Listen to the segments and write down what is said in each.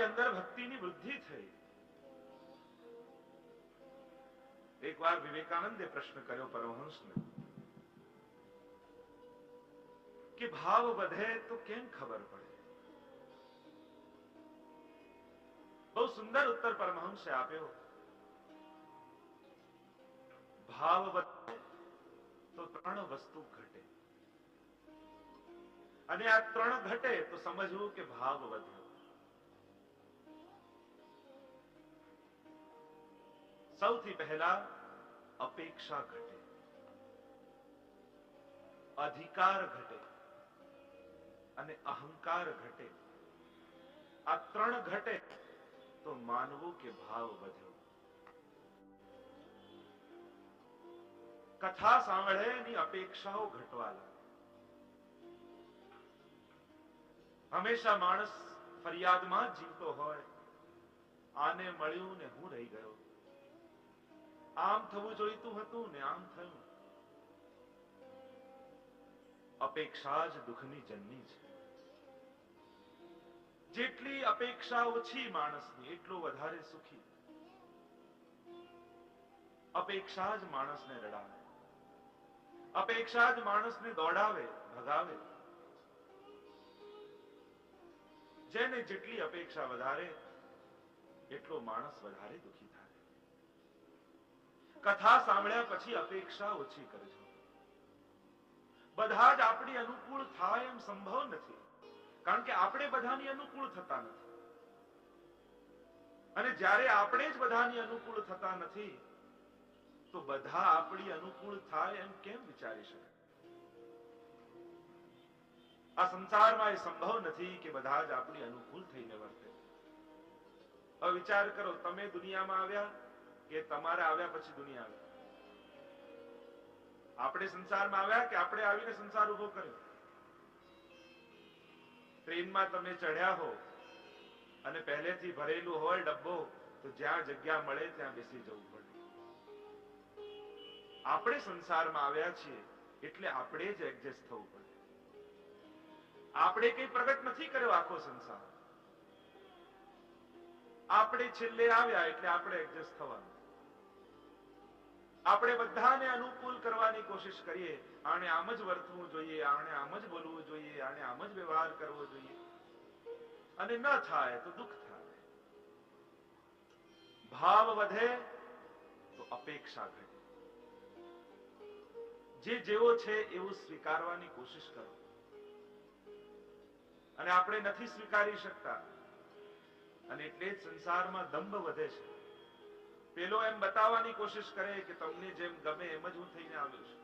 અંદર ભક્તિની વૃદ્ધિ થઈ. એકવાર વિવેકાનંદે પ્રશ્ન કર્યો પરમહંસને કે ભાવ વધે તો કેમ ખબર પડે? બહુ સુંદર ઉત્તર પરમહંસે આપ્યો. ભાવ વધે તો ત્રણ વસ્તુ ઘટે, અને આ ત્રણ ઘટે તો સમજવું કે ભાવ વધ્યો. સૌથી પહેલા અપેક્ષા ઘટે, અધિકાર ઘટે અને અહંકાર ઘટે. આ ત્રણ ઘટે તો માનવું કે ભાવ વધ્યો. કથા સાંભળે એની અપેક્ષાઓ ઘટવા લાગે. હંમેશા માણસ ફરિયાદમાં જ જીવતો હોય. આને મળ્યું ને હું રહી ગયો, આમ થવું જોઈતું હતું ને આમ થયું. અપેક્ષા જ દુઃખની જન્મી છે. જેટલી અપેક્ષા ઓછી માણસની એટલો વધારે સુખી. અપેક્ષા જ માણસને રડાવે, અપેક્ષા જ માણસને દોડાવે, ભગાવે. જેને જેટલી અપેક્ષા વધારે એટલો માણસ વધારે દુઃખી થાય. કથા સાંભળ્યા પછી અપેક્ષા ઓછી કરજો. બધા જ આપણી અનુકૂળ થાય એમ સંભવ નથી, કારણ કે આપણે બધાની અનુકૂળ થતા નથી. અને જ્યારે આપણે જ બધાની અનુકૂળ થતા નથી તો બધા આપણી અનુકૂળ થાય એમ કેમ વિચારી શકે? આ સંસારમાં એ સંભવ નથી કે બધા જ આપણી અનુકૂળ થઈને વર્તે. હવે વિચાર કરો, તમે દુનિયામાં આવ્યા કે તમારે આવ્યા પછી દુનિયા આવી? આપણે સંસારમાં આવ્યા કે આપણે આવીને સંસાર ઉભો કર્યો? ટ્રેનમાં તમે ચડ્યા હો અને પહેલેથી ભરેલું હોય ડબ્બો, તો જ્યાં જગ્યા મળે ત્યાં બેસી જવું પડે. આપણે સંસારમાં આવ્યા છીએ એટલે આપણે જ એડજસ્ટ થવું પડે. આપણે કઈ પ્રગટ નથી કર્યો આખો સંસાર. આપણે છેલ્લે આવ્યા એટલે આપણે એડજસ્ટ થવાનું. આપણે બધાને અનુકૂળ કરવાની કોશિશ કરીએ. આને આમ જ વર્તવું જોઈએ, આને આમ જ બોલવું જોઈએ, આને આમ જ વ્યવહાર કરવો જોઈએ, અને ન થાય તો દુઃખ થાય. ભાવ વધે તો અપેક્ષા ઘટે. જે જેવો છે એવું સ્વીકારવાની કોશિશ કરો. અને આપણે નથી સ્વીકારી શકતા, અને એટલે જ સંસારમાં દંભ વધે છે. પેલો એમ બતાવવાની કોશિશ કરે કે તમને જેમ ગમે એમ જ હું થઈને આવ્યો છું.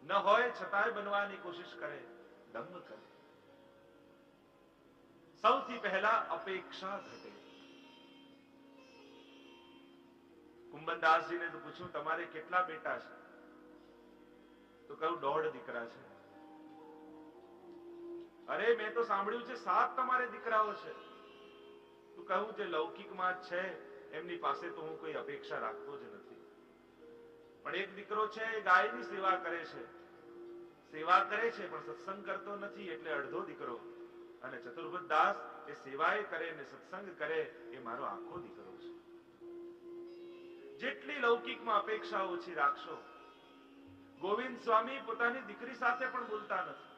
ન હોય છતાંય બનવાની કોશિશ કરે, દંભ કરે. સૌથી પહેલા અપેક્ષા ઘટે. કુંભનદાસજીને તો પૂછ્યું, તમારે કેટલા બેટા છે? તો કહ્યું 1.5 દીકરા છે. અરે મેં તો સાંભળ્યું છે 7 તમારે દીકરાઓ છે. તો કહું જે લૌકિકમાં છે એમની પાસે તો હું કોઈ અપેક્ષા રાખતો જ નથી. પણ એક દીકરો છે એ ગાયની સેવા કરે છે, સેવા કરે છે પણ સત્સંગ કરતો નથી, એટલે અડધો દીકરો. અને ચતુર્ભુજ દાસ એ સેવાએ કરે ને સત્સંગ કરે એ મારો આખો દીકરો છે. જેટલી લૌકિકમાં અપેક્ષા ઓછી રાખશો. ગોવિંદ સ્વામી પોતાની દીકરી સાથે પણ બોલતા નથી.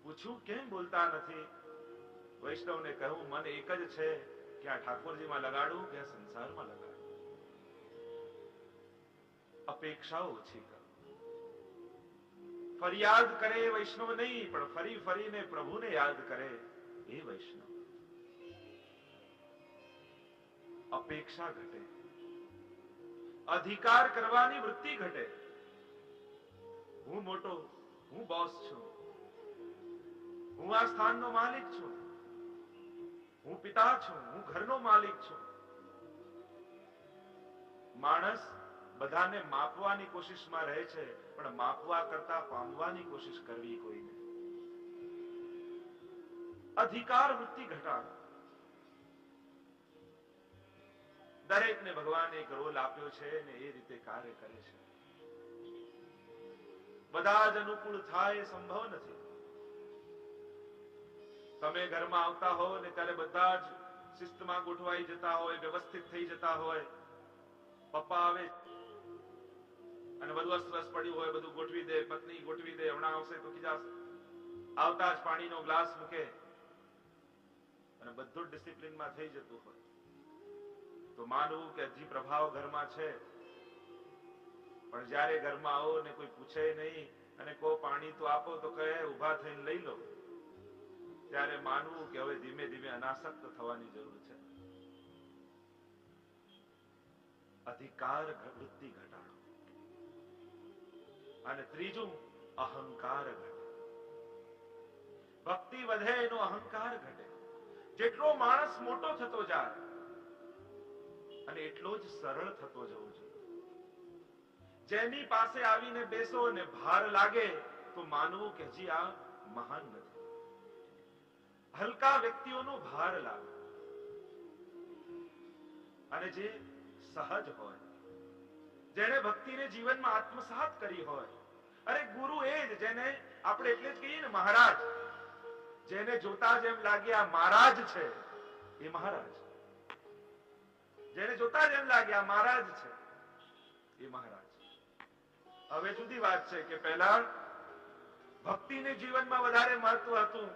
પૂછ્યું કેમ બોલતા નથી? વૈષ્ણવને કહ્યું, મન એક જ છે કે આ ઠાકોરજીમાં લગાડું કે સંસારમાં લગાડું. અપેક્ષાઓ ઓછી કરો. ફરિયાદ કરે એ વૈષ્ણવ નહીં, પણ ફરી ફરીને પ્રભુને યાદ કરે એ વૈષ્ણવ. અપેક્ષા ઘટે, અધિકાર કરવાની વૃત્તિ ઘટે. હું મોટો, હું બોસ છું, હું આ સ્થાનનો માલિક છું, હું પિતા છું, હું ઘરનો માલિક છું. માણસ બધાને માપવાની કોશિશમાં રહે છે, પણ માપવા કરતા પામવાની કોશિશ કરવી કોઈને. અધિકાર વૃત્તિ ઘટાડો. દરેકને ભગવાને એક રોલ આપ્યો છે ને એ રીતે કાર્ય કરે છે. બધા જ અનુકૂળ થાય એ સંભવ નથી. તમે ઘરમાં આવતા હો ને ત્યારે બધા જ શિસ્તમાં ગોઠવાઈ જતા હોય, વ્યવસ્થિત થઈ જતા હોય. પપ્પા આવે અને બધું અસ્તવ્યસ્ત પડ્યું હોય, બધું ગોઠવી દે, પત્ની ગોઠવી દે, હમણાં આવશે તો ખીજાશે. આવતા જ પાણીનો ગ્લાસ મૂકે અને બધું ડિસિપ્લિનમાં થઈ જતું હોય, તો માનવું કે હજી પ્રભાવ ઘરમાં છે. પણ જ્યારે ઘરમાં આવો ને કોઈ પૂછે નહીં અને કો પાણી તો આપો તો કહે ઉભા થઈને લઈ લો, ત્યારે માનવું કે હવે ધીમે ધીમે અનાસક્ત થવાની જરૂર છે. અધિકાર વૃત્તિ ઘટાડો. અને ત્રીજું, અહંકાર ઘટે. ભક્તિ વધે એનો અહંકાર ઘટે. જેટલો માણસ મોટો થતો જાય અને એટલો જ સરળ થતો જવો જોઈએ. જેની પાસે આવીને બેસો ને ભાર લાગે તો માનવું કે હજી આ મહાન નથી. હલકા વ્યક્તિઓનો ભાર લાગે અને જે સહજ હોય, જેને ભક્તિને જીવનમાં આત્મસાત કરી હોય. અરે ગુરુ એ જ જેને આપણે એટલે જ કહીએ ને મહારાજ, જેને જોતા જેમ લાગે આ મહારાજ છે, એ મહારાજ. જેને જોતા જેમ લાગે આ મહારાજ છે, એ મહારાજ. હવે જુદી વાત છે કે પહેલા ભક્તિને જીવનમાં વધારે મહત્વ હતું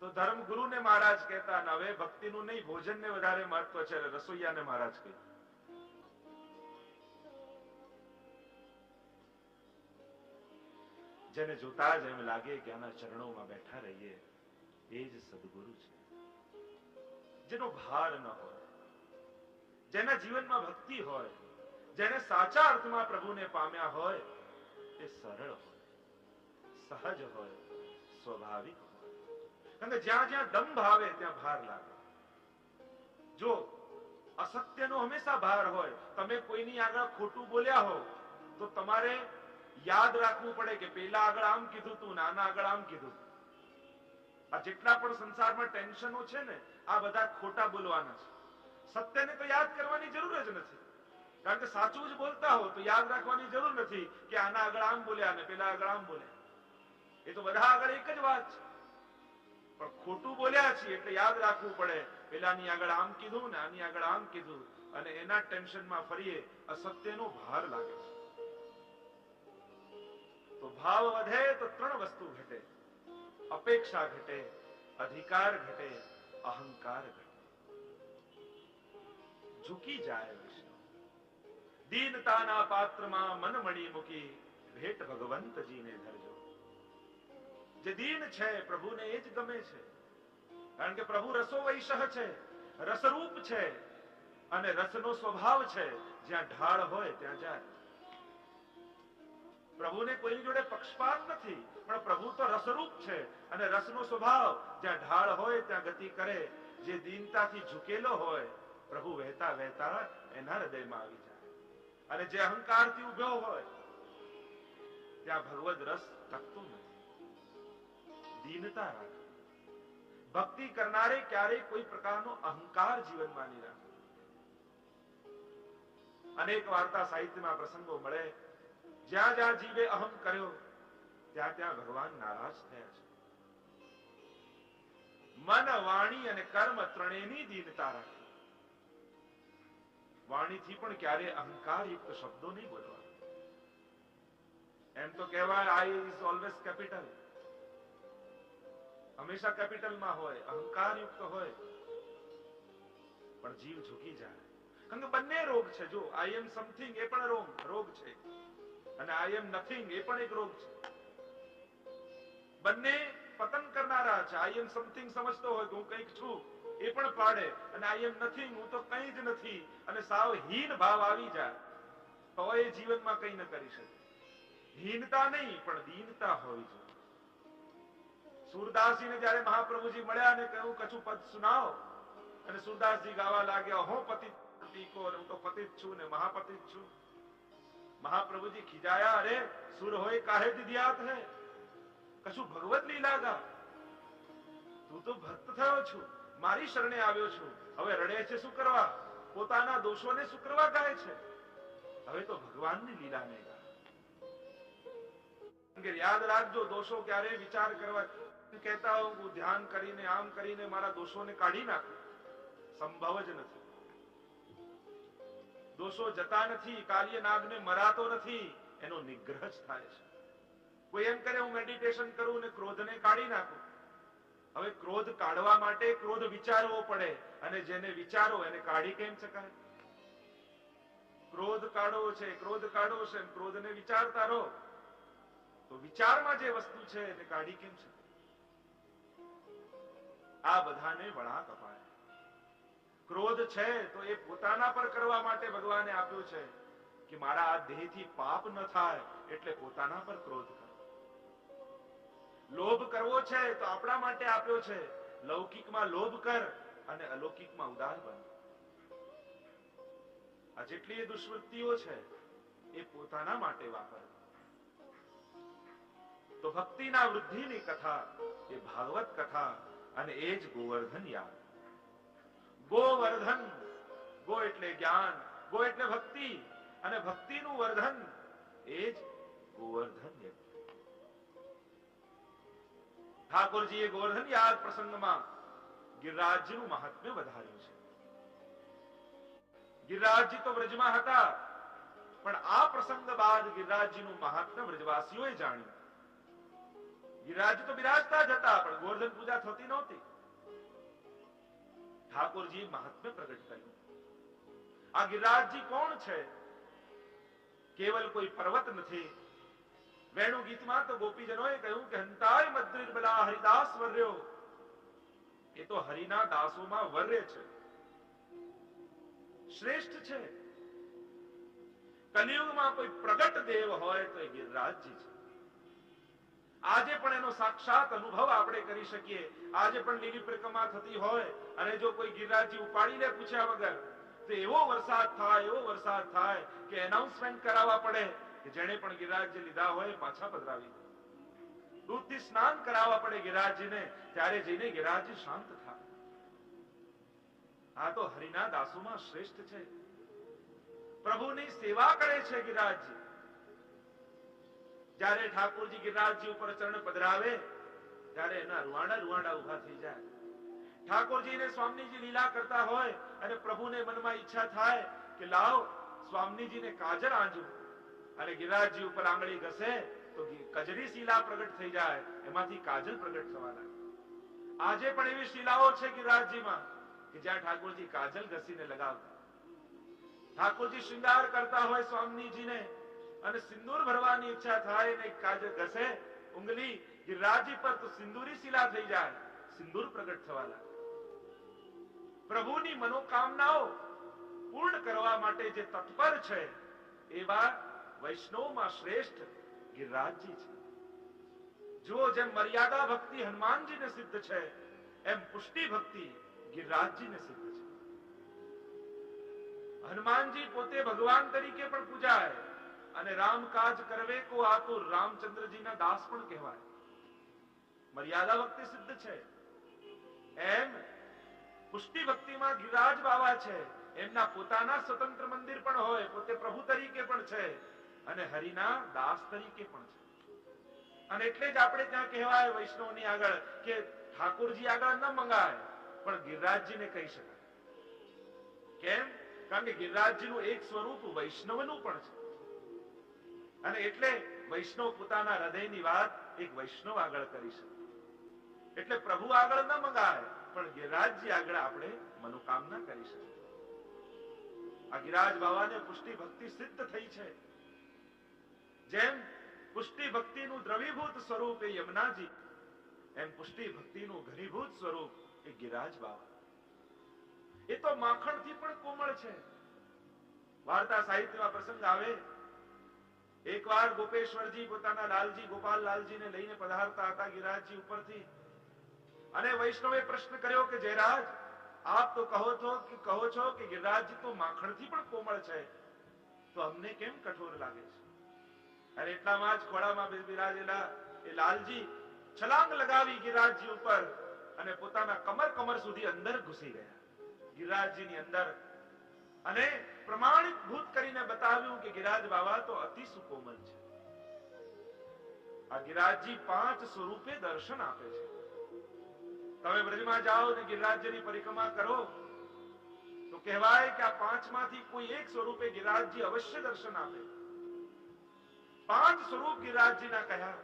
તો ધર્મગુરુને મહારાજ કહેતા, અને હવે ભક્તિનું નહીં ભોજનને વધારે મહત્વ છે, રસોઈયાને મહારાજ કહે. જેને જોતા જ એમ લાગે કે આના ચરણોમાં બેઠા રહીએ, એ જ સદગુરુ છે. જેનો ભાર ન હોય, જેના જીવનમાં ભક્તિ હોય, જેને સાચા અર્થમાં પ્રભુને પામ્યા હોય, તે સરળ હોય, સહજ હોય, સ્વાભાવિક હોય. અને જ્યાં જ્યાં દંભ આવે ત્યાં ભાર લાગે. જો અસત્યનો હંમેશા ભાર હોય, તમે કોઈની આગળ ખોટું બોલ્યા હો તો તમારે યાદ રાખવું પડે કે પેલા આગળ આમ કીધું તું, નાના આગળ આમ કીધું. આ જેટલા પણ સંસારમાં ટેન્શનો છે ને, આ બધા ખોટા બોલવાના છે. સત્યને તો યાદ કરવાની જરૂર જ નથી, કારણ કે સાચું જ બોલતા હો તો યાદ રાખવાની જરૂર નથી કે આના આગળ આમ બોલ્યા ને પેલા આગળ આમ બોલ્યા. એ તો બધા આગળ એક જ વાત છે. પણ ખોટું બોલ્યા છીએ એટલે યાદ રાખવું પડે, પેલાની આગળ આમ કીધું ને આની આગળ આમ કીધું, અને એના ટેન્શનમાં ફરીએ, અસત્યનો ભાર લાગે છે. તો ભાવ વધે તો ત્રણ વસ્તુ ઘટે: અપેક્ષા ઘટે, અધિકાર ઘટે, અહંકાર ઘટે. ઝૂકી જાય વૈષ્ણવ. દીનતાના પાત્રમાં મન મણી મૂકી ભેટ ભગવંતજીને ધરજો. જે દીન છે પ્રભુને એ જ ગમે છે, કારણ કે પ્રભુ રસો વૈશઃ છે, રસરૂપ છે, અને રસનો સ્વભાવ છે. જ્યાં ઢાળ હોય ત્યાં જાય. પ્રભુને કોઈની જોડે પક્ષપાત નથી, પણ પ્રભુ તો રસરૂપ છે અને રસનો સ્વભાવ. જ્યાં ઢાળ હોય ત્યાં ગતિ કરે. જે દીનતાથી ઝૂકેલો હોય, પ્રભુ વહેતા વહેતા એના હૃદયમાં આવી જાય. અને જે અહંકારથી ઉભો હોય ત્યાં ભગવદ રસ ટકતું નથી. દીનતા રાખે. ભક્તિ કરનારે ક્યારેય કોઈ પ્રકારનો અહંકાર જીવનમાં નહીં રાખે. અનેક વાર્તા સાહિત્યમાં પ્રસંગો મળે, જ્યાં જ્યાં જીવે અહમ કર્યો ત્યાં ત્યાં ભગવાન નારાજ થયા છે. મન, વાણી અને કર્મ ત્રણેયની દીનતા રાખી. વાણીથી પણ ક્યારે અહંકાર યુક્ત શબ્દો નહીં બોલવા. એમ તો કહેવાય આઈ ઇઝ ઓલવેઝ કેપિટલ. હંમેશા કેપિટલમાં હોય, અહંકાર યુક્ત હોય, પણ જીવ ઝૂકી જાય. કારણ કે બંને રોગ છે. જો આઈ એમ સમથિંગ એ પણ રોગ છે, અને આઈ એમ નથિંગ એ પણ એક રોગ છે. બંને પતન કરનારા છે. આઈ એમ સમથિંગ સમજતો હોય કે હું કંઈક છું, એ પણ પાડે, અને આઈ એમ નથિંગ, હું તો કંઈ જ નથી, અને સાવ હીન ભાવ આવી જાય તો એ જીવનમાં કંઈ ન કરી શકે. હીનતા નહીં પણ દીનતા હોવી જોઈએ. સુરદાસજીને જ્યારે મહાપ્રભુજી મળ્યા અને કહ્યું કછું પદ સુનાવો, અને સુરદાસજી ગાવા લાગ્યા, હું પતિત પતિકો, હું તો પતિત છું ને મહાપતિત છું. મહાપ્રભુજી ખીજાયા, અરે સુર હોય કાહે દિધ્યાત હે, કશું ભગવત લીલા ગા. તું તો ભક્ત થયો છું, મારી શરણે આવ્યો છું, હવે રડે છે શું કરવા? પોતાના દોષોને શું કરવા ગાય છે? હવે તો ભગવાનની લીલાને ગા. યાદ રાખજો, દોષો ક્યારે વિચાર કરવા કહેતા હોઉં હું ધ્યાન કરીને આમ કરીને મારા દોષોને કાઢી નાખું, સંભવ જ નથી. દોષો જતા નથી, કાલિય નાગને મરાતો નથી, એનો નિગ્રહ જ થાય છે. કોઈ એમ કરે હું મેડિટેશન કરું ને ક્રોધને કાઢી નાખું. હવે ક્રોધ કાઢવા માટે ક્રોધ વિચારવો પડે, અને જેને વિચારો એને કાઢી કેમ શકાય? ક્રોધ કાઢવો છે, ક્રોધ કાઢવો છે, ક્રોધને વિચારતા રહો તો વિચારમાં જે વસ્તુ છે એને કાઢી કેમ શકાય? આ બધાને વળાંક અપાય. ક્રોધ છે તો એ પોતાના પર કરવા માટે ભગવાને આપ્યું છે કે મારા આ દેહથી પાપ ન થાય, એટલે પોતાના પર ક્રોધ કરો. લોભ કરવો છે તો આપણા માટે આપ્યો છે, લૌકિકમાં લોભ કર અને અલૌકિકમાં ઉદાર બન. આ જેટલી દુષ્વૃત્તિઓ છે એ પોતાના માટે વાપર. તો ભક્તિના વૃદ્ધિની કથા એ ભાગવત કથા, અને એ જ ગોવર્ધન યાગ. ગોવર્ધન, ગો એટલે જ્ઞાન, ગો એટલે ભક્તિ, અને ભક્તિનું વર્ધન એ જ ગોવર્ધન યજ્ઞ. ઠાકોરજીએ ગોવર્ધન યાગ પ્રસંગમાં ગિરિરાજનું મહાત્મ્ય વધાર્યું છે. ગિરિરાજજી તો વ્રજમાં હતા, પણ આ પ્રસંગ બાદ ગિરિરાજજીનું મહાત્મ્ય વ્રજવાસીઓએ જાણ્યું. ગિરિરાજ તો બિરાજતા જ હતા, પણ ગોવર્ધન પૂજા થતી નહોતી. ઠાકોરજી મહાત્મ્ય પ્રગટ કર્યું. આ ગિરિરાજજી કોણ છે? કેવલ કોઈ પર્વત નથી. વેણુ ગીતમાં તો ગોપીજનોએ કહ્યું કે હંતાય મદ્રિર્બલા હરિદાસ વર્યો. એ તો હરિના દાસોમાં વર્ય છે, શ્રેષ્ઠ છે. કલિયુગમાં કોઈ પ્રગટ દેવ હોય તો એ ગિરિરાજજી છે. આજે પણ એનો સાક્ષાત અનુભવ આપણે કરી શકીએ. આજે પણ લીલી પરિક્રમા થતી હોય અને જો કોઈ ગિરિરાજજી ઉપાડી લે પૂછ્યા વગર, તો એવો વરસાદ થાય, એવો વરસાદ થાય કે એનાઉન્સમેન્ટ કરાવવા પડે કે જેણે પણ ગિરિરાજજી લીધા હોય પાછા પધરાવી દે. દૂધથી સ્નાન કરાવવા પડે ગિરિરાજજીને, ત્યારે જઈને ગિરિરાજજી શાંત થાય. આ તો હરિના દાસોમાં શ્રેષ્ઠ છે. પ્રભુની સેવા કરે છે ગિરિરાજજી. જ્યારે ઠાકોરજી ગિરિરાજજી ઉપર ચરણ પધરાવે ત્યારે એના રૂવાડા રૂવાડા ઉભા થઈ જાય. ઠાકોરજીને સ્વામીજી લીલા કરતા હોય અને પ્રભુને મનમાં ઈચ્છા થાય કે લાવ સ્વામીજીને કાજળ આંજુ, અને ગિરિરાજજી ઉપર આંગળી ઘસે તો કજરી શિલા પ્રગટ થઈ જાય, એમાંથી કાજલ પ્રગટ થવા લાગે. આજે પણ એવી શિલાઓ છે ગિરિરાજજીમાં કે જ્યાં ઠાકોરજી કાજલ ઘસીને લગાવતા. ઠાકોરજી શૃંગાર કરતા હોય સ્વામીજીને અને સિંદૂર ભરવાની ઈચ્છા થાય ને કાજલ ઘસે ઉંગલી ગિરિરાજજી પર, તો સિંદૂરી શિલા થઈ જાય, સિંદૂર પ્રગટ થવા લાગે. પ્રભુની મનોકામનાઓ પૂર્ણ કરવા માટે જે તત્પર છે એવા વૈષ્ણવમાં શ્રેષ્ઠ ગિરિરાજજી છે. જો જેમ મર્યાદા ભક્તિ હનુમાનજીને સિદ્ધ છે, એમ પુષ્ટિ ભક્તિ ગિરિરાજજીને સિદ્ધ છે. હનુમાનજી પોતે ભગવાન તરીકે પણ પૂજાય, અને રામ કાજ કરવે કો આતુર રામચંદ્રજીના દાસ પણ કહેવાય. મર્યાદા ભક્તિ સિદ્ધ છે. એમ પુષ્ટિ ભક્તિમાં ગિરિરાજ બાવા છે. એમના પોતાના સ્વતંત્ર મંદિર પણ હોય, પોતે પ્રભુ તરીકે પણ છે અને હરિના દાસ તરીકે પણ છે. અને એટલે જ આપણે ત્યાં કહેવાય વૈષ્ણવની આગળ કે ઠાકોરજી આગળ ન મંગાય, પણ ગિરિરાજજીને કહી શકાય. કેમ? કારણ કે ગિરિરાજજીનું એક સ્વરૂપ વૈષ્ણવનું પણ છે. અને એટલે વૈષ્ણવ પોતાના હૃદયની વાત એક વૈષ્ણવ આગળ કરી શકે. એટલે પ્રભુ આગળ ન મંગાય, પણ ગિરિરાજજી આગળ આપણે મનોકામના કરી શકીએ. આ ગિરિરાજ બાવાને પુષ્ટિ ભક્તિ સિદ્ધ થઈ છે. જેમ પુષ્ટિ ભક્તિનું દ્રવીભૂત સ્વરૂપ એ યમુનાજી, એમ પુષ્ટિ ભક્તિનું ઘનીભૂત સ્વરૂપ એ ગિરિરાજ બાવા. એ તો માખણથી પણ કોમળ છે. વાર્તા સાહિત્યમાં પ્રસંગ આવે, એકવાર ગોપેશ્વરજી પોતાના લાલજી ગોપાલ લાલજીને લઈને પધારતા હતા ગિરિરાજજી ઉપરથી, અને વૈષ્ણવે પ્રશ્ન કર્યો કે જયરાજ, આપ તો કહો છો કે ગિરિરાજજી તો માખણથી પણ કોમળ છે, તો અમને કેમ કઠોર લાગે છે? અને એટલામાં જ ખોળામાં બિરાજેલા એ લાલજી છલાંગ લગાવી ગિરિરાજજી ઉપર અને પોતાના કમર સુધી અંદર ઘૂસી ગયા ગિરિરાજજીની અંદર, અને પ્રમાણિત ભૂત કરીને બતાવ્યું કે ગિરિરાજ બાવા તો અતિ સુકોમલ છે. આ ગિરિરાજજી 5 સ્વરૂપે દર્શન આપે છે. તમે બ્રજમાં જાઓ ને ગિરિરાજની પરિક્રમા કરો તો કહેવાય કે આ પાંચમાંથી કોઈ એક સ્વરૂપે ગિરિરાજજી અવશ્ય દર્શન આપે. પાંચ સ્વરૂપ ગિરિરાજજીના કહ્યા.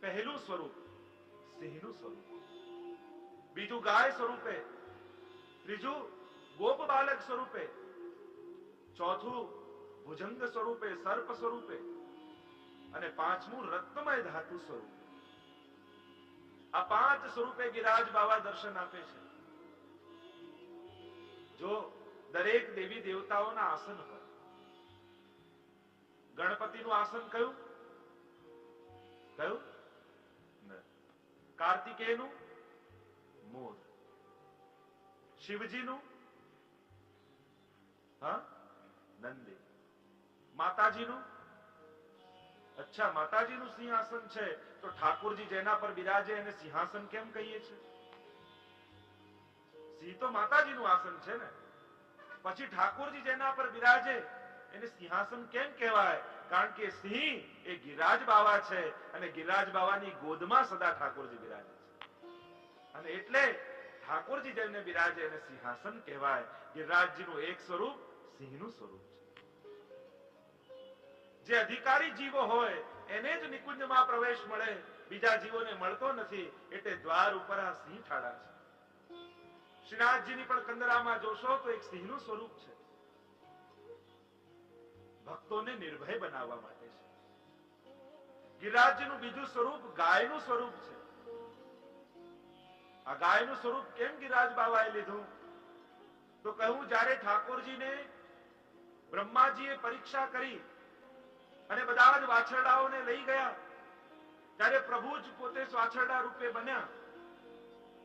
પહેલું સ્વરૂપ સિંહનું સ્વરૂપ, બીજું ગાય સ્વરૂપે, ત્રીજું ગોપ બાલક સ્વરૂપે, ચોથું ભુજંગ સ્વરૂપે સર્પ સ્વરૂપે અને પાંચમું રત્નમય ધાતુ સ્વરૂપે. આ પાંચ સ્વરૂપે ગિરિરાજ બાબા દર્શન આપે છે. જો દરેક દેવી દેવતાઓના આસન હોય, ગણપતિનું આસન કયું કયું? કાર્તિકેયનું મોર, શિવજીનું નંદી, માતાજીનું અચ્છા માતાજીનું સિંહાસન છે તો ઠાકોરજી જેના પર બિરાજે એને સિંહાસન કેમ કહીએ છીએ? સિંહ તો માતાજીનું આસન છે ને, પછી ઠાકોરજી જેના પર બિરાજે એને સિંહાસન કેમ કહેવાય? કારણ કે સિંહ એ ગિરિરાજ બાવા છે અને ગિરિરાજ બાવાની ગોદમાં સદા ઠાકોરજી બિરાજે છે અને એટલે ઠાકોરજી જેમને બિરાજે એને સિંહાસન કહેવાય. ગિરિરાજજીનું એક સ્વરૂપ સિંહનું સ્વરૂપ છે. જે અધિકારી જીવો હોય એને જ નિકુંજમાં પ્રવેશ મળે, બીજા જીવોને મળતો નથી. એટલે દ્વાર ઉપર આ સિંહ ઠાડા છે. શ્રીનાથજીની પણ કંદરામાં જોશો તો એક સિંહનું સ્વરૂપ છે. ભક્તોને નિર્ભય બનાવવા માટે છે. ગિરિરાજજીનું બીજું સ્વરૂપ ગાયનું સ્વરૂપ છે. આ ગાયનું સ્વરૂપ કેમ ગિરિરાજ બાબાએ લીધું? તો કહું, જ્યારે ઠાકોરજીને બ્રહ્માજીએ પરીક્ષા કરી અને બધા જ વાછરડાઓને લઈ ગયા, ત્યારે પ્રભુ જ પોતે વાછરડા રૂપે બન્યા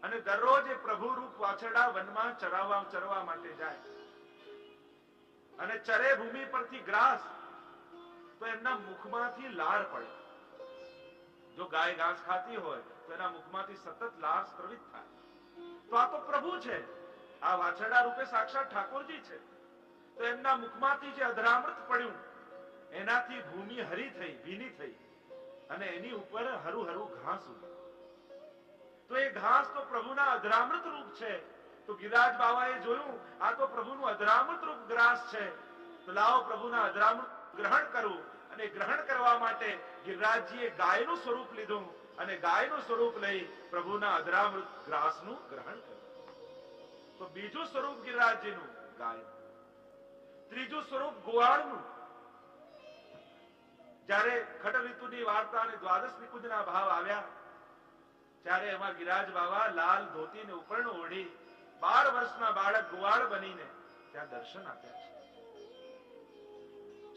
અને દરરોજ એ પ્રભુ રૂપ વાછરડા વનમાં ચરવા માટે જાય અને ચરે ભૂમિ પરથી ગ્રાસ તો એમના મુખમાંથી લાળ પડે. જો ગાય ઘાસ ખાતી હોય તો એના મુખમાંથી સતત લાળ સ્રવિત થાય. તો આ તો પ્રભુ છે, આ વાછરડા રૂપે સાક્ષાત ઠાકોરજી છે. તો એમના મુખમાંથી જે અધરામૃત પડ્યું એનાથી ભૂમિ હરી થઈ, ભીની થઈ અને એની ઉપર હરું હરું ઘાસ ઉગ્યું. તો એ ઘાસ તો પ્રભુના અધરામૃત રૂપ છે. તો ગિરિરાજ બાબાએ જોયું આ તો પ્રભુનું અધરામૃત રૂપ ગ્રાસ છે, તો લાવો પ્રભુના અધરામૃત ગ્રહણ કરું. અને ગ્રહણ કરવા માટે ગિરિરાજજીએ ગાયનું સ્વરૂપ લીધું અને ગાયનું સ્વરૂપ લઈ પ્રભુના અધરામૃત ગ્રાસનું ગ્રહણ કર્યું. તો બીજું સ્વરૂપ ગિરિરાજજીનું ગાય. ત્રીજું સ્વરૂપ ગોવાળનું. જ્યારે ખડ ઋતુની વાર્તા અને દ્વાદશ નિકુંજના ભાવ આવ્યા ત્યારે એમાં ગિરિરાજ બાબા લાલ ધોતી ને ઉપરણ ઓઢી 12 વર્ષના બાળક ગોવાળ બનીને ત્યાં દર્શન આપ્યા છે.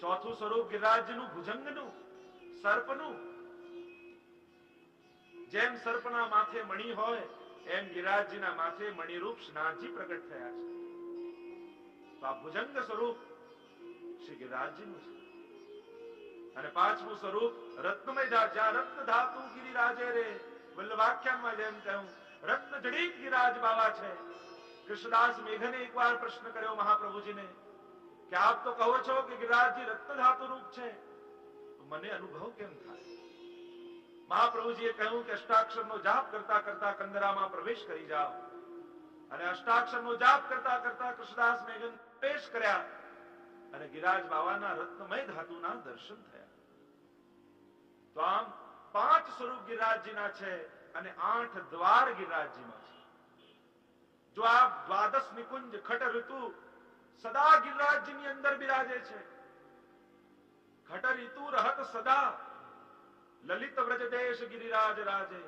ચોથું સ્વરૂપ ગિરિરાજનું ભુજંગનું, સર્પનું. જેમ સર્પના માથે મણિ હોય એમ ગિરિરાજજીના માથે મણિરૂપ શ્રીનાથજી પ્રગટ થયા છે. તો આ ભુજંગ સ્વરૂપ શ્રી ગિરિરાજજીનું છે. અને પાંચમું સ્વરૂપ રત્નમય ધાતુ. જ્યાં રત્ન ધાતુ ગિરિરાજે રે, વલ્લભાખ્યાનમાં જેમ કહ્યું રત્ન જડિત ગિરિરાજ બાવા છે. કૃષ્ણદાસ મેઘને એકવાર પ્રશ્ન કર્યો મહાપ્રભુજીને કે આપ તો કહો છો કે ગિરિરાજજી રત્ન ધાતુ રૂપ છે, તો મને અનુભવ કેમ થાય? મહાપ્રભુજીએ કહ્યું કે અષ્ટાક્ષરનો જાપ કરતા કરતા કંદરામાં પ્રવેશ કરી જાઓ. અને અષ્ટાક્ષરનો જાપ કરતા કરતા કૃષ્ણદાસ મેઘન પ્રવેશ કર્યા અને ગિરિરાજ બાવાના રત્નમય ધાતુના દર્શન થયા. તો આમ 5 સ્વરૂપ ગિરિરાજજીના છે અને 8 દ્વાર ગિરિરાજજીમાં છે. જો આ દ્વાદશ નિકુંજ ખટ ઋતુ સદા ગિરિરાજજીની અંદર બિરાજે છે. ખટ ઋતુ રહત સદા લલિત વ્રજ દેશ ગિરિરાજ રાજે.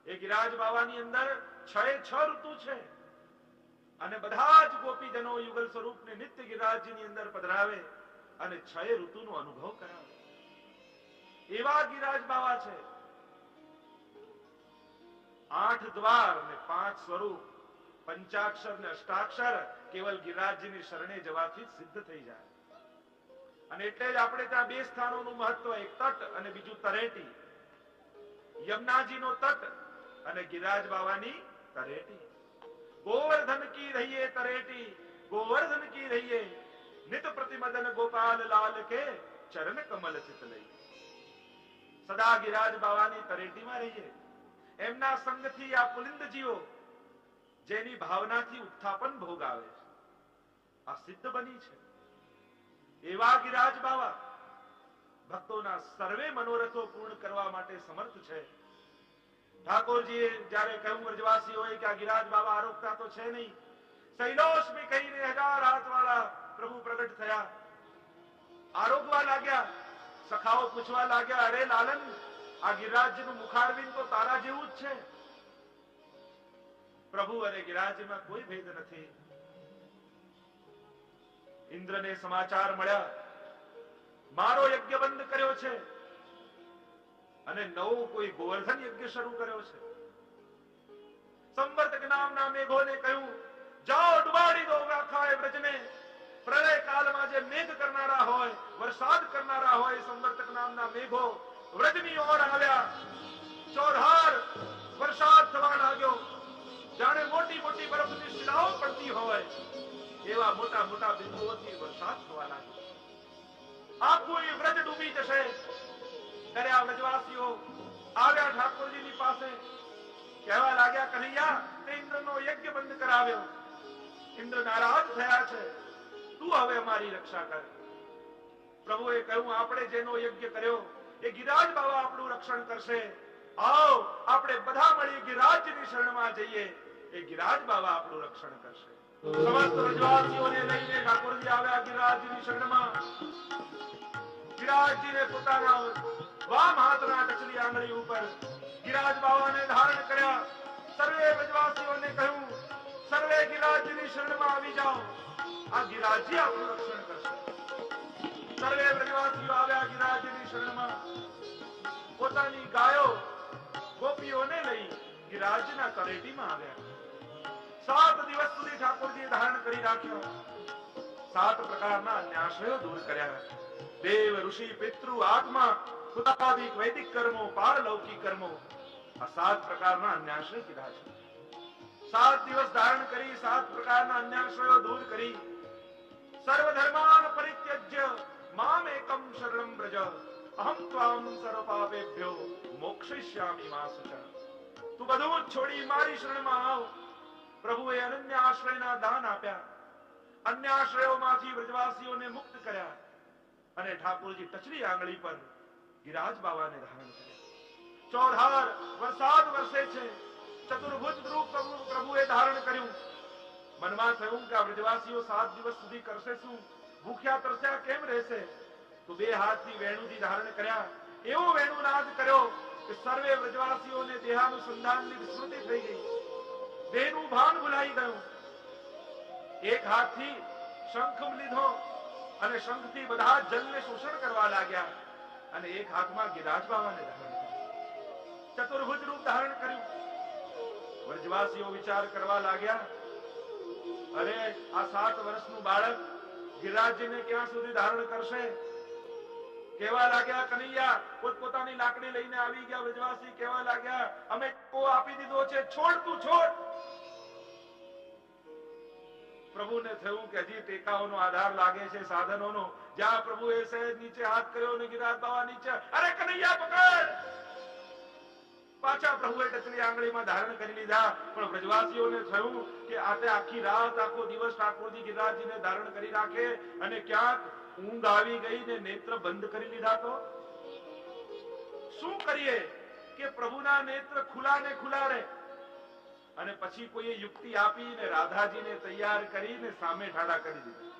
એ ગિરિરાજ બાવાની અંદર 6 ઋતુ છે અને બધા જ ગોપીજનો યુગલ સ્વરૂપને નિત્ય ગિરિરાજજીની અંદર પધરાવે અને 6 ઋતુનો અનુભવ કરાવે. એવા ગિરિરાજ બાવા છે. 8 દ્વાર ને 5 સ્વરૂપ, પંચાક્ષર ને અષ્ટાક્ષર કેવલ ગિરિરાજજીની શરણે જવાથી સિદ્ધ થઈ જાય. અને એટલે જ આપણે ત્યાં 2 સ્થાનોનું મહત્વ, એક તટ અને બીજું તરેટી. યમુનાજીનો તટ અને ગિરિરાજ બાવાની તરેટી. गोवर्धन की रहिए तरेटी, गोवर्धन की रहिए नित प्रतिमदन गोपाल लाल के चरण कमल चित लई. सदा गिरिराज बाबानी तरेटीમાં રહીએ. એમના સંગથી આ પુલિંદ જીવો જેની ભાવનાથી ઉત્થાપન ભોગ આવે છે, આ સિદ્ધ બની છે. એવા ગિરાજ બાવા ભક્તોના સર્વે મનોરથો પૂર્ણ કરવા માટે સમર્થ છે. ઠાકોરજીએ જયારે કહ્યું વ્રજવાસીઓએ કે આ ગિરાજ બાવા આરોગતા તો છે નહીં, શૈલોષ में કહીને 1000 હાથ વાળા પ્રભુ પ્રગટ થયા, આરોગવા લાગ્યા. સખાઓ પૂછવા લાગ્યા, અરે લાલન, આ ગિરિરાજનું મુખારવિંદ તો તારા જેવું જ છે. પ્રભુ અને ગિરિરાજમાં કોઈ ભેદ નથી. ઇન્દ્રને સમાચાર મળ્યા, મારો યજ્ઞ બંધ કર્યો છે અને નવો કોઈ ગોવર્ધન યજ્ઞ શરૂ કર્યો છે. સંવર્તક નામના મેઘોને કહ્યું, જાઓ ડુબાડી દો વ્યાખાએ વ્રજને. પ્રલય કાળમાં જે મેઘ કરનારા હોય, વરસાદ કરનારા હોય, સંવર્તક નામના મેઘો વ્રજની ઓર આવ્યા. ચોધાર વરસાદ થવા લાગ્યો, જાણે મોટી મોટી બરફની શિલાઓ પડતી હોય એવા મોટા મોટા બિંદુઓથી વરસાદ થવા લાગ્યો. આખું વ્રજ ડૂબી જશે. ત્યારે આ વ્રજવાસીઓ આવ્યા ઠાકોરજીની પાસે, કહેવા લાગ્યા, કનૈયા, તે ઇન્દ્રનો યજ્ઞ બંધ કરાવ્યો, ઇન્દ્ર નારાજ થયા છે, તું હવે અમારી રક્ષા કર. પ્રભુએ કહ્યું, આપણે જેનો યજ્ઞ કર્યો એ ગિરિરાજ બાવા આપણું રક્ષણ કરશે. આવો આપણે બધા મળી ગિરિરાજની શરણમાં જઈએ, એ ગિરિરાજ બાવા આપણું રક્ષણ કરશે. સમસ્ત વ્રજવાસીઓને લઈને ઠાકોરજી આવ્યા ગિરિરાજની શરણમાં. ગિરિરાજજીને પોતાના વામ હાથના ટચલી આંગળી ઉપર ગિરિરાજ બાવાને ધારણ કર્યા. સર્વે વ્રજવાસીઓને કહ્યું, સર્વે ગિરિરાજની શરણમાં આવી જાઓ, આ ગિરિરાજજી આપણું રક્ષણ કરશે. સર્વે વ્રજવાસીઓ આવ્યા ગિરિરાજની શરણમાં. પોતાની ગાયો ગોપીઓને લઈ ગિરિરાજના તળેટીમાં આવ્યા. 7 દિવસ સુધી ઠાકોરજીએ ધારણ કરી રાખ્યો. 7 પ્રકારના અન્યાશ્રયો દૂર કર્યા. દેવ, ઋષિ, પિતૃ, આત્મા, કુતાદિક વૈદિક કર્મો, પારલૌકિક કર્મો, આ 7 પ્રકારના અન્યાશ્રય કીધા છે. 7 દિવસ ધારણ કરી 7 પ્રકારના અન્યાશ્રયો દૂર કરી. સર્વ ધર્માન પરિત્યજ્ય મામ એકમ શરણમ વ્રજ, અહમ ત્વામ સર્વ પાપેભ્યો મોક્ષયિષ્યામિ મા શુચઃ. તું બધું છોડી મારી શરણમાં આવ. પ્રભુએ અનન્ય આશ્રયના દાન આપ્યા. અન્ય આશ્રયોમાંથી વ્રજવાસીઓને મુક્ત કર્યા અને ઠાકોરજી ટચલી આંગળી પર ગિરિરાજ બાવાને ધારણ કર્યા. ચોધાર વરસાદ વરસે છે. ચતુર્ભુજ રૂપ પ્રભુએ ધારણ કર્યું. મનમાં થયું કે આ વ્રજવાસીઓ 7 દિવસ સુધી કરશે શું? ભૂખ્યા તરસ્યા કેમ રહેશે? તો 2 હાથથી વેણુથી ધારણ કર્યા. એવો વેણુનાદ કર્યો કે સર્વે વ્રજવાસીઓને દેહાનુસંધાનની સ્મૃતિ થઈ ગઈ. દેહનું ભાન ભૂલાઈ ગયું. એક હાથથી શંખ લીધો અને શંખથી બધા જલને શોષણ કરવા લાગ્યા અને એક હાથમાં ગિરિરાજ બાવાને ધારણ કર્યું. ચતુર્ભુજ રૂપ ધારણ કર્યું. વ્રજવાસીઓ વિચાર કરવા લાગ્યા, અરે આ 7 વર્ષનું બાળક ગિરિરાજજીને ક્યાં સુધી ધારણ કરશે? કહેવા લાગ્યા, કનૈયા, પોતપોતાની લાકડી લઈને આવી ગયા. વ્રજવાસી કહેવા લાગ્યા, અમે કો આપી દીધો છે, છોડ, તું છોડ. પ્રભુને થયું કે હજી ટેકાઓનો આધાર લાગે છે, સાધનોનો. જ્યાં પ્રભુએ સહેજ નીચે હાથ કર્યો ને ગિરિરાજ બાવા નીચે, અરે કનૈયા પકડ. પાછા પ્રભુએ ટચલી આંગળીમાં ધારણ કરી લીધા. પણ વ્રજવાસીઓને થયું કે આતે આખી રાત આખો દિવસ ઠાકોરજી ગિરિરાજજીને ધારણ કરી રાખે અને ક્યાંક ઊંઘ આવી ગઈ ને નેત્ર બંધ કરી લીધા તો શું કરીએ કે પ્રભુના નેત્ર ખુલ્લા ને ખુલ્લા રહે. અને પછી કોઈએ યુક્તિ આપીને રાધાજીને તૈયાર કરીને સામે ઠાડા કરી દીધા.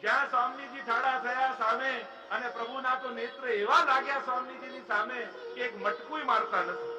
જ્યાં સ્વામીજી ઠાડા થયા સામે અને પ્રભુના તો નેત્ર એવા લાગ્યા સ્વામીજીની સામે કે એક મટકું મારતા નથી.